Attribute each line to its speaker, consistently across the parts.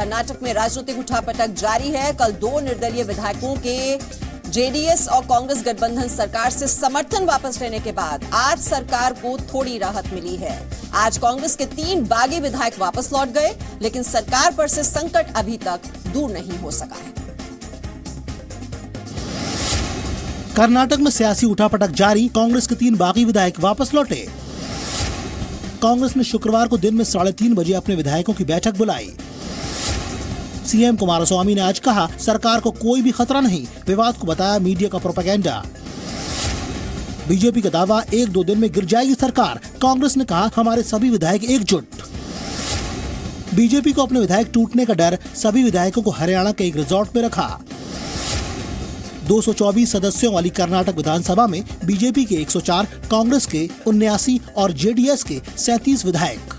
Speaker 1: कर्नाटक में राजनीतिक उठापटक जारी है। कल 2 निर्दलीय विधायकों के जेडीएस और कांग्रेस गठबंधन सरकार से समर्थन वापस लेने के बाद आज सरकार को थोड़ी राहत मिली है। आज कांग्रेस के 3 बागी विधायक वापस लौट गए, लेकिन सरकार पर से संकट अभी तक दूर नहीं हो सका है।
Speaker 2: कर्नाटक में सियासी उठापटक जारी, कांग्रेस के 3 बागी विधायक वापस लौटे। कांग्रेस ने शुक्रवार को दिन में 3:30 बजे अपने विधायकों की बैठक बुलाई। सीएम कुमारस्वामी ने आज कहा, सरकार को कोई भी खतरा नहीं, विवाद को बताया मीडिया का प्रोपेगेंडा। बीजेपी का दावा 1-2 दिन में गिर जाएगी सरकार, कांग्रेस ने कहा हमारे सभी विधायक एकजुट। बीजेपी को अपने विधायक टूटने का डर, सभी विधायकों को हरियाणा के एक रिजॉर्ट में रखा। 224 सदस्यों वाली कर्नाटक विधानसभा में बीजेपी के 104, कांग्रेस के 79 और जेडीएस के 37 विधायक।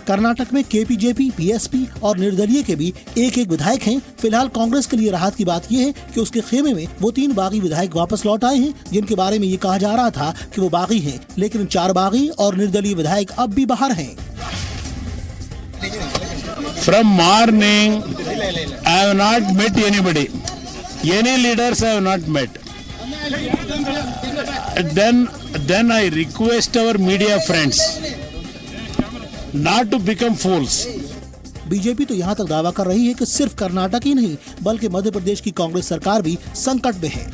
Speaker 2: कर्नाटक में केपीजेपी, बीएसपी और निर्दलीय के भी एक विधायक हैं। फिलहाल कांग्रेस के लिए राहत की बात यह है कि उसके खेमे में वो 3 बागी विधायक वापस लौट आए हैं, जिनके बारे में ये कहा जा रहा था कि वो बागी हैं, लेकिन 4 बागी और निर्दलीय विधायक अब भी बाहर हैं।
Speaker 3: From morning, I have not met anybody. Any leaders I have not met. Then I request our media friends not to become fools.
Speaker 2: BJP तो यहाँ तक दावा कर रही है कि सिर्फ कर्नाटक ही नहीं, बल्कि मध्य प्रदेश की कांग्रेस सरकार भी संकट में है।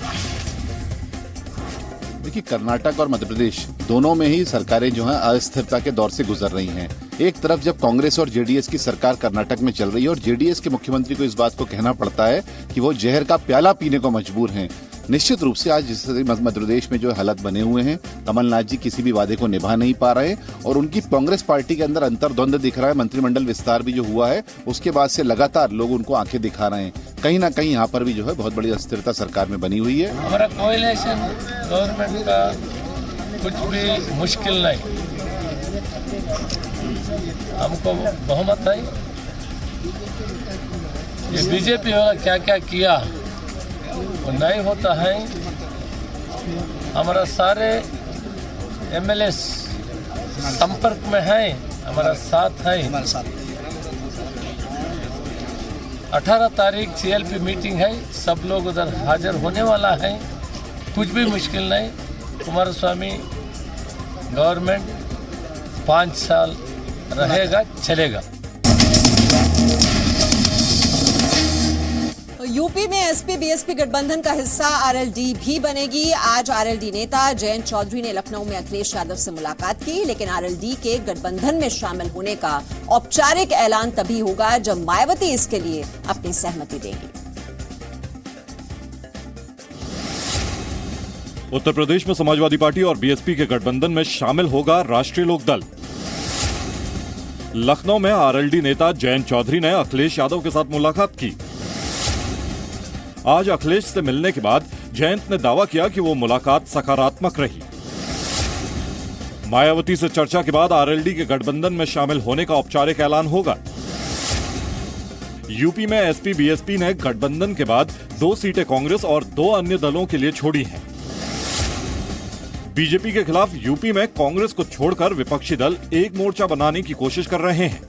Speaker 4: देखिए, कर्नाटक और मध्य प्रदेश दोनों में ही सरकारें जो हैं अस्थिरता के दौर से गुजर रही हैं। एक तरफ जब कांग्रेस और जेडीएस की सरकार कर्नाटक में चल रही है और जेडीएस के मुख्यमंत्री को इस बात को कहना पड़ता है कि वो जहर का प्याला पीने को मजबूर हैं। निश्चित रूप से आज जिस मध्य प्रदेश में जो हालात बने हुए हैं, कमलनाथ जी किसी भी वादे को निभा नहीं पा रहे और उनकी कांग्रेस पार्टी के अंदर अंतर्द्वंद दिख रहा है। मंत्रिमंडल विस्तार भी जो हुआ है उसके बाद से लगातार लोग उनको आंखें दिखा रहे हैं। कहीं ना कहीं यहाँ पर भी जो है बहुत बड़ी अस्थिरता सरकार में बनी हुई है।
Speaker 5: हमारा कोएलिशन गवर्नमेंट का कुछ भी मुश्किल नहीं, हमको बहुमत है। ये बीजेपी वाला क्या क्या किया वो नहीं होता है। हमारा सारे एमएलए संपर्क में है, हमारा साथ है। 18 तारीख सीएलपी मीटिंग है, सब लोग उधर हाजिर होने वाला है। कुछ भी मुश्किल नहीं। कुमारस्वामी गवर्नमेंट 5 साल रहेगा, चलेगा।
Speaker 1: यूपी में एसपी बीएसपी गठबंधन का हिस्सा आरएलडी भी बनेगी। आज आरएलडी नेता जयंत चौधरी ने लखनऊ में अखिलेश यादव से मुलाकात की, लेकिन आरएलडी के गठबंधन में शामिल होने का औपचारिक ऐलान तभी होगा जब मायावती इसके लिए अपनी सहमति देंगी।
Speaker 6: उत्तर प्रदेश में समाजवादी पार्टी और बीएसपी के गठबंधन में शामिल होगा राष्ट्रीय लोकदल। लखनऊ में आरएलडी नेता जयंत चौधरी ने अखिलेश यादव के साथ मुलाकात की। आज अखिलेश से मिलने के बाद जयंत ने दावा किया कि वो मुलाकात सकारात्मक रही। मायावती से चर्चा के बाद आरएलडी के गठबंधन में शामिल होने का औपचारिक ऐलान होगा। यूपी में एसपी बीएसपी ने गठबंधन के बाद 2 सीटें कांग्रेस और 2 अन्य दलों के लिए छोड़ी हैं। बीजेपी के खिलाफ यूपी में कांग्रेस को छोड़कर विपक्षी दल एक मोर्चा बनाने की कोशिश कर रहे हैं।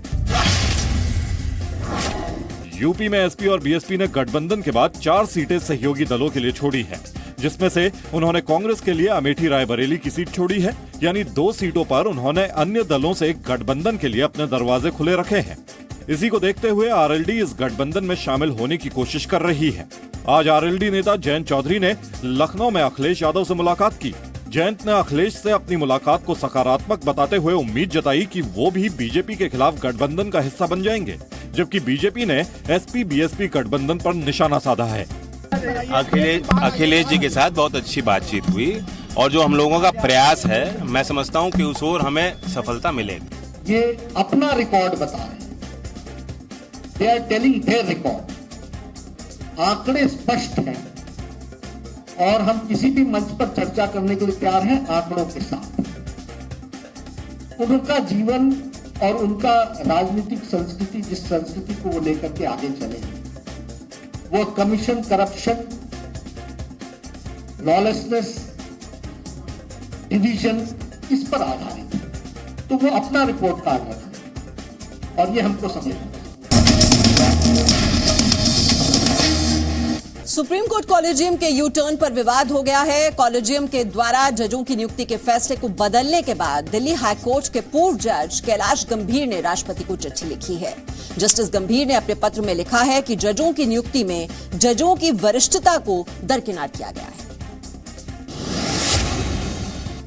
Speaker 6: यूपी में एसपी और बीएसपी ने गठबंधन के बाद 4 सीटें सहयोगी दलों के लिए छोड़ी हैं, जिसमें से उन्होंने कांग्रेस के लिए अमेठी रायबरेली की सीट छोड़ी है, यानी 2 सीटों पर उन्होंने अन्य दलों से गठबंधन के लिए अपने दरवाजे खुले रखे हैं। इसी को देखते हुए आरएलडी इस गठबंधन में शामिल होने की कोशिश कर रही है। आज आरएलडी नेता जयंत चौधरी ने लखनऊ में अखिलेश यादव से मुलाकात की। जयंत ने अखिलेश से अपनी मुलाकात को सकारात्मक बताते हुए उम्मीद जताई कि वो भी बीजेपी के खिलाफ गठबंधन का हिस्सा बन जाएंगे, जबकि बीजेपी ने एसपी बीएसपी गठबंधन पर निशाना साधा है।
Speaker 7: अखिलेश जी के साथ बहुत अच्छी बातचीत हुई और जो हम लोगों का प्रयास है, मैं समझता हूं कि उस ओर हमें सफलता मिलेगी।
Speaker 8: ये अपना रिकॉर्ड बता रहे हैं, they are telling their record. आंकड़े स्पष्ट हैं और हम किसी भी मंच पर चर्चा करने के लिए तैयार हैं आंकड़ों के साथ। उनका जीवन और उनका राजनीतिक संस्कृति, जिस संस्कृति को वो लेकर के आगे चले, वो कमीशन, करप्शन, लॉलेसनेस, डिवीजन, इस पर आधारित है। तो वो अपना रिपोर्ट कार्ड रखें और ये हमको समझना है।
Speaker 1: सुप्रीम कोर्ट कॉलेजियम के यू टर्न पर विवाद हो गया है। कॉलेजियम के द्वारा जजों की नियुक्ति के फैसले को बदलने के बाद दिल्ली हाईकोर्ट के पूर्व जज कैलाश गंभीर ने राष्ट्रपति को चिट्ठी लिखी है। जस्टिस गंभीर ने अपने पत्र में लिखा है कि जजों की नियुक्ति में जजों की वरिष्ठता को दरकिनार किया गया है।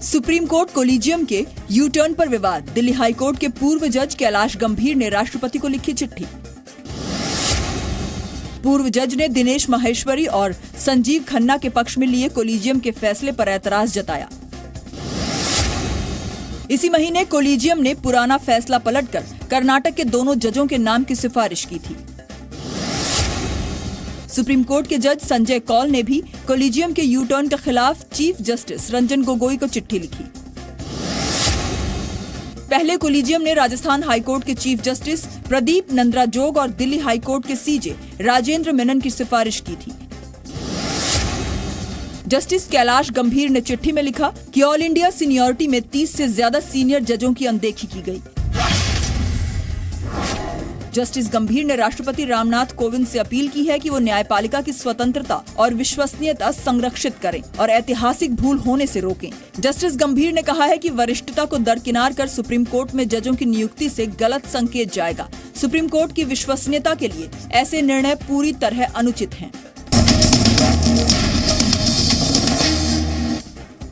Speaker 9: सुप्रीम कोर्ट कॉलेजियम के यू टर्न पर विवाद, दिल्ली हाईकोर्ट के पूर्व जज कैलाश गंभीर ने राष्ट्रपति को लिखी चिट्ठी। पूर्व जज ने दिनेश माहेश्वरी और संजीव खन्ना के पक्ष में लिए कॉलेजियम के फैसले पर ऐतराज जताया। इसी महीने कॉलेजियम ने पुराना फैसला पलटकर कर्नाटक के दोनों जजों के नाम की सिफारिश की थी। सुप्रीम कोर्ट के जज संजय कौल ने भी कॉलेजियम के यू टर्न के खिलाफ चीफ जस्टिस रंजन गोगोई को चिट्ठी लिखी। पहले कॉलेजियम ने राजस्थान हाईकोर्ट के चीफ जस्टिस प्रदीप नंद्राजोग और दिल्ली हाईकोर्ट के सीजे राजेंद्र मेनन की सिफारिश की थी। जस्टिस कैलाश गंभीर ने चिट्ठी में लिखा कि ऑल इंडिया सीनियरिटी में 30 से ज्यादा सीनियर जजों की अनदेखी की गई। जस्टिस गंभीर ने राष्ट्रपति रामनाथ कोविंद से अपील की है कि वो न्यायपालिका की स्वतंत्रता और विश्वसनीयता संरक्षित करें और ऐतिहासिक भूल होने से रोकें। जस्टिस गंभीर ने कहा है कि वरिष्ठता को दरकिनार कर सुप्रीम कोर्ट में जजों की नियुक्ति से गलत संकेत जाएगा। सुप्रीम कोर्ट की विश्वसनीयता के लिए ऐसे निर्णय पूरी तरह अनुचित हैं।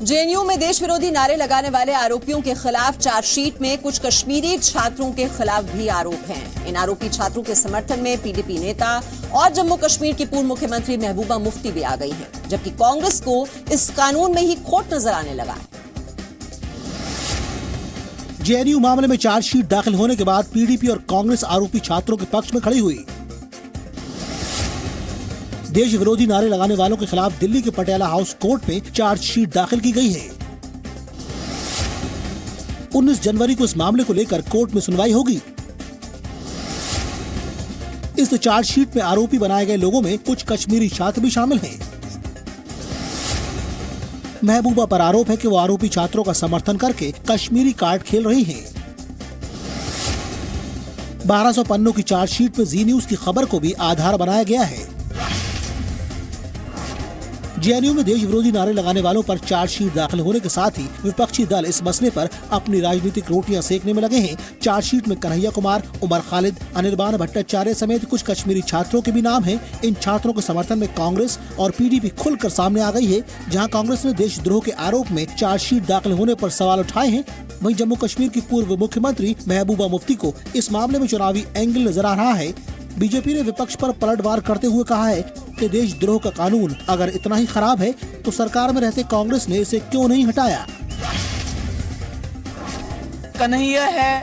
Speaker 1: जेएनयू में देश विरोधी नारे लगाने वाले आरोपियों के खिलाफ चार्जशीट में कुछ कश्मीरी छात्रों के खिलाफ भी आरोप हैं। इन आरोपी छात्रों के समर्थन में पीडीपी नेता और जम्मू कश्मीर की पूर्व मुख्यमंत्री महबूबा मुफ्ती भी आ गई हैं, जबकि कांग्रेस को इस कानून में ही खोट नजर आने लगा है।
Speaker 2: जेएनयू मामले में चार्जशीट दाखिल होने के बाद पीडीपी और कांग्रेस आरोपी छात्रों के पक्ष में खड़ी हुई। देश विरोधी नारे लगाने वालों के खिलाफ दिल्ली के पटियाला हाउस कोर्ट में चार्जशीट दाखिल की गई है। 19 जनवरी को इस मामले को लेकर कोर्ट में सुनवाई होगी। इस चार्जशीट में आरोपी बनाए गए लोगों में कुछ कश्मीरी छात्र भी शामिल हैं। महबूबा पर आरोप है कि वो आरोपी छात्रों का समर्थन करके कश्मीरी कार्ड खेल रही हैं। 1200 पन्नों की चार्जशीट में जी न्यूज की खबर को भी आधार बनाया गया है। जेएनयू में देश विरोधी नारे लगाने वालों पर चार्जशीट दाखिल होने के साथ ही विपक्षी दल इस मसले पर अपनी राजनीतिक रोटियां सेकने में लगे हैं। चार्जशीट में कन्हैया कुमार, उमर खालिद, अनिर्बान भट्टाचार्य समेत कुछ कश्मीरी छात्रों के भी नाम हैं। इन छात्रों के समर्थन में कांग्रेस और पीडीपी खुलकर सामने आ गई है। जहां कांग्रेस ने देशद्रोह के आरोप में चार्जशीट दाखिल होने पर सवाल उठाए हैं, वहीं जम्मू कश्मीर की पूर्व मुख्यमंत्री महबूबा मुफ्ती को इस मामले में चुनावी एंगल नजर आ रहा है। बीजेपी ने विपक्ष पर पलटवार करते हुए कहा है कि देशद्रोह का कानून अगर इतना ही खराब है तो सरकार में रहते कांग्रेस ने इसे क्यों नहीं हटाया।
Speaker 10: कन्हैया है,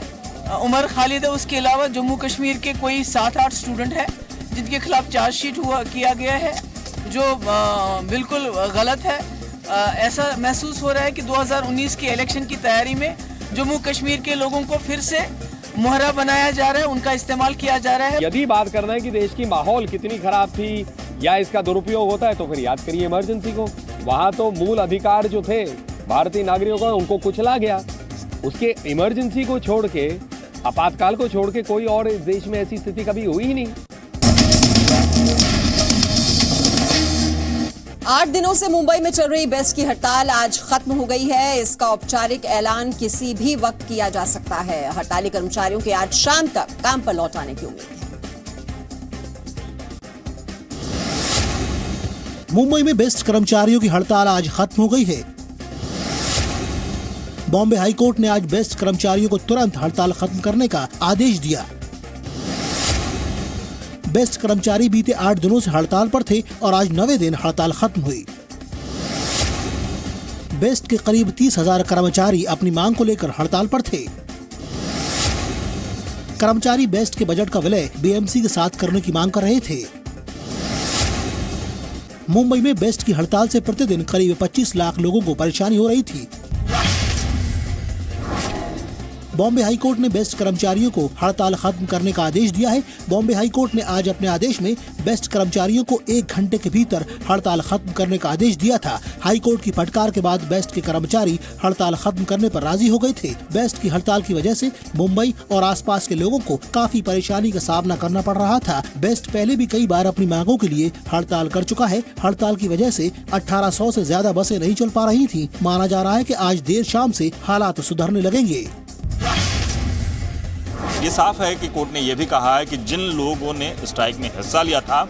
Speaker 10: उमर खालिद है, उसके अलावा जम्मू कश्मीर के कोई 7-8 स्टूडेंट हैं जिनके खिलाफ चार्जशीट किया गया है, जो बिल्कुल गलत है। ऐसा महसूस हो रहा है कि 2019 के इलेक्शन की तैयारी में जम्मू कश्मीर के लोगों को फिर से मुहर्रा बनाया जा रहा है, उनका इस्तेमाल किया जा रहा है।
Speaker 11: यदि बात करना है कि देश की माहौल कितनी खराब थी या इसका दुरुपयोग होता है तो फिर याद करिए इमरजेंसी को। वहाँ तो मूल अधिकार जो थे भारतीय नागरिकों का, उनको कुचला गया। उसके इमरजेंसी को छोड़ के, आपातकाल को छोड़ के कोई और इस देश में ऐसी स्थिति कभी हुई ही नहीं।
Speaker 1: 8 दिनों से मुंबई में चल रही बेस्ट की हड़ताल आज खत्म हो गई है। इसका औपचारिक ऐलान किसी भी वक्त किया जा सकता है। हड़ताली कर्मचारियों के आज शाम तक काम पर लौट आने की उम्मीद है।
Speaker 2: मुंबई में बेस्ट कर्मचारियों की हड़ताल आज खत्म हो गई है। बॉम्बे हाईकोर्ट ने आज बेस्ट कर्मचारियों को तुरंत हड़ताल खत्म करने का आदेश दिया। बेस्ट कर्मचारी बीते 8 दिनों से हड़ताल पर थे और आज 9वें दिन हड़ताल खत्म हुई। बेस्ट के करीब 30,000 कर्मचारी अपनी मांग को लेकर हड़ताल पर थे। कर्मचारी बेस्ट के बजट का विलय बीएमसी के साथ करने की मांग कर रहे थे। मुंबई में बेस्ट की हड़ताल से प्रतिदिन करीब 25 लाख लोगों को परेशानी हो रही थी। बॉम्बे हाई कोर्ट ने बेस्ट कर्मचारियों को हड़ताल खत्म करने का आदेश दिया है। बॉम्बे हाई कोर्ट ने आज अपने आदेश में बेस्ट कर्मचारियों को 1 घंटे के भीतर हड़ताल खत्म करने का आदेश दिया था। हाई कोर्ट की फटकार के बाद बेस्ट के कर्मचारी हड़ताल खत्म करने पर राजी हो गए थे। बेस्ट की हड़ताल की वजह से मुंबई और आसपास के लोगों को काफी परेशानी का सामना करना पड़ रहा था। बेस्ट पहले भी कई बार अपनी मांगों के लिए हड़ताल कर चुका है। हड़ताल की वजह से 1800 से ज्यादा बसें नहीं चल पा रही थी। माना जा रहा है कि आज देर शाम से हालात सुधरने लगेंगे।
Speaker 12: ये साफ है कि कोर्ट ने यह भी कहा है कि जिन लोगों ने स्ट्राइक में हिस्सा लिया था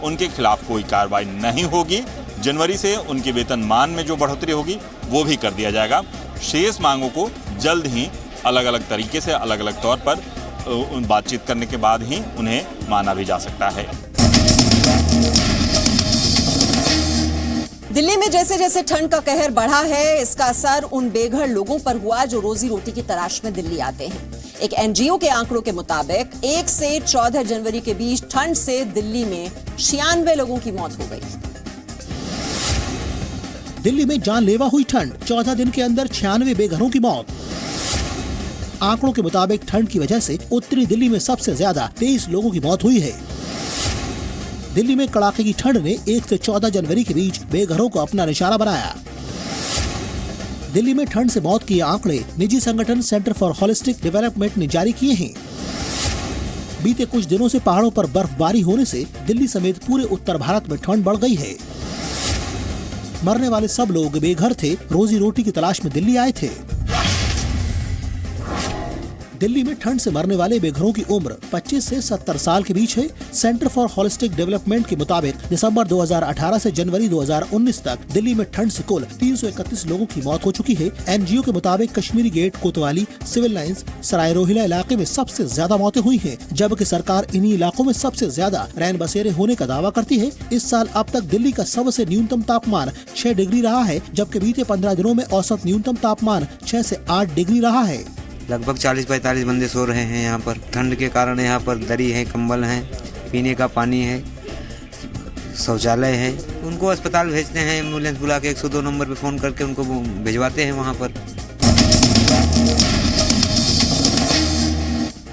Speaker 12: उनके खिलाफ कोई कार्रवाई नहीं होगी। जनवरी से उनके वेतनमान में जो बढ़ोतरी होगी वो भी कर दिया जाएगा। शेष मांगों को जल्द ही अलग अलग तरीके से अलग अलग तौर पर बातचीत करने के बाद ही उन्हें माना भी जा सकता है।
Speaker 1: दिल्ली में जैसे जैसे ठंड का कहर बढ़ा है, इसका असर उन बेघर लोगों पर हुआ जो रोजी रोटी की तलाश में दिल्ली आते हैं। एक एनजीओ के आंकड़ों के मुताबिक 1 से 14 जनवरी के बीच ठंड से दिल्ली में 96 लोगों की मौत हो गई।
Speaker 2: दिल्ली में जानलेवा हुई ठंड, 14 दिन के अंदर 96 बेघरों की मौत। आंकड़ों के मुताबिक ठंड की वजह से उत्तरी दिल्ली में सबसे ज्यादा 23 लोगों की मौत हुई है। दिल्ली में कड़ाके की ठंड ने 1 से 14 जनवरी के बीच बेघरों को अपना निशाना बनाया। दिल्ली में ठंड से मौत के आंकड़े निजी संगठन सेंटर फॉर होलिस्टिक डेवलपमेंट ने जारी किए हैं। बीते कुछ दिनों से पहाड़ों पर बर्फबारी होने से दिल्ली समेत पूरे उत्तर भारत में ठंड बढ़ गई है। मरने वाले सब लोग बेघर थे, रोजी रोटी की तलाश में दिल्ली आए थे। दिल्ली में ठंड से मरने वाले बेघरों की उम्र 25 से 70 साल के बीच है। सेंटर फॉर होलिस्टिक डेवलपमेंट के मुताबिक दिसंबर 2018 से जनवरी 2019 तक दिल्ली में ठंड से कुल 331 लोगों की मौत हो चुकी है। एनजीओ के मुताबिक कश्मीरी गेट, कोतवाली, सिविल लाइंस, सराय रोहिला इलाके में सबसे ज्यादा मौतें हुई हैं, जबकि सरकार इन्हीं इलाकों में सबसे ज्यादा रैन बसेरे होने का दावा करती है। इस साल अब तक दिल्ली का सबसे न्यूनतम तापमान 6 डिग्री रहा है, जबकि बीते 15 दिनों में औसत न्यूनतम तापमान 6 से 8 डिग्री रहा है।
Speaker 13: लगभग 40-45 बंदे सो रहे हैं यहाँ पर। ठंड के कारण यहाँ पर दरी है, कंबल है, पीने का पानी है, शौचालय है। उनको अस्पताल भेजते हैं, एम्बुलेंस बुला के 102 नंबर पे फ़ोन करके उनको भिजवाते हैं वहाँ पर।